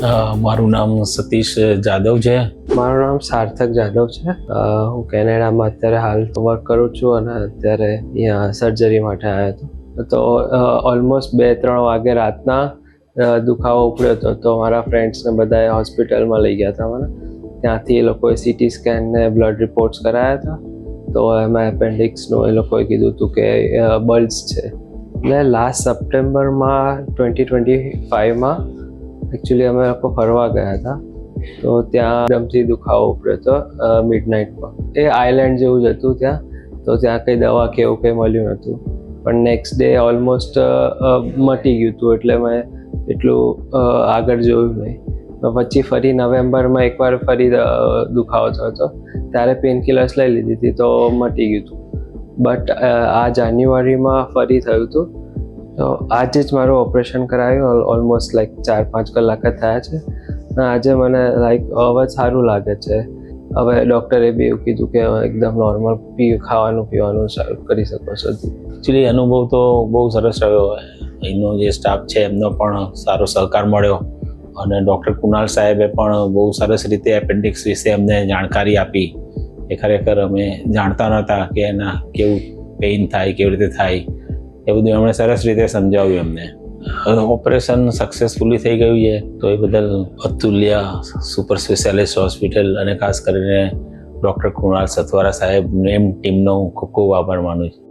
મારું નામ સતીશ જાદવ છે. મારું નામ સાર્થક જાદવ છે. હું કેનેડામાં અત્યારે હાલ વર્ક કરું છું અને અત્યારે અહીંયા સર્જરી માટે આવ્યો હતો. તો ઓલમોસ્ટ 2-3 વાગે રાતના દુખાવો ઉપડ્યો હતો. તો મારા ફ્રેન્ડ્સને બધાએ હોસ્પિટલમાં લઈ ગયા હતા મને. ત્યાંથી એ લોકોએ CT સ્કેન ને બ્લડ રિપોર્ટ્સ કરાયા હતા. તો એમાં એપેન્ડિક્સનું એ લોકોએ કીધું હતું કે બલ્સ છે. એટલે લાસ્ટ સપ્ટેમ્બરમાં 2025માં એકચ્યુઅલી અમે લોકો ફરવા ગયા હતા. તો ત્યાં એકદમથી દુખાવો ઉપડ્યો હતો મિડનાઇટમાં. એ આઇલેન્ડ જેવું જ હતું ત્યાં. તો ત્યાં કંઈ દવા કે એવું કંઈ મળ્યું નહોતું. પણ નેક્સ્ટ ડે ઓલમોસ્ટ મટી ગયું હતું. એટલે મેં એટલું આગળ જોયું નહીં. પછી ફરી નવેમ્બરમાં એકવાર ફરી દુખાવો થયો હતો. ત્યારે પેનકિલર્સ લઈ લીધી હતી તો મટી ગયું હતું. બટ આ જાન્યુઆરીમાં ફરી થયું હતું. તો આજે જ મારું ઓપરેશન કરાવ્યું. ઓલમોસ્ટ લાઈક 4-5 કલાક જ થયા છે. અને આજે મને લાઈક હવે સારું લાગે છે. હવે ડૉક્ટરે બી એવું કીધું કે એકદમ નોર્મલ ખાવાનું પીવાનું સારું કરી શકો છો. એકચ્યુઅલી અનુભવ તો બહુ સરસ રહ્યો. અહીંનો જે સ્ટાફ છે એમનો પણ સારો સહકાર મળ્યો અને ડૉક્ટર કુનાલ સાહેબે પણ બહુ સરસ રીતે એપેન્ડિક્સ વિશે અમને જાણકારી આપી. એ ખરેખર અમે જાણતા નહોતા કે એના કેવું પેઇન થાય, કેવી રીતે થાય, એ બધું એમણે સરસ રીતે સમજાવ્યું અમને. ઓપરેશન સક્સેસફુલી થઈ ગયું છે તો એ બદલ અતુલ્ય સુપર સ્પેશિયાલિસ્ટ હોસ્પિટલ અને ખાસ કરીને ડૉક્ટર કુણાલ સથવારા સાહેબ એમ ટીમનો હું ખૂબ ખૂબ આભાર માનું છું.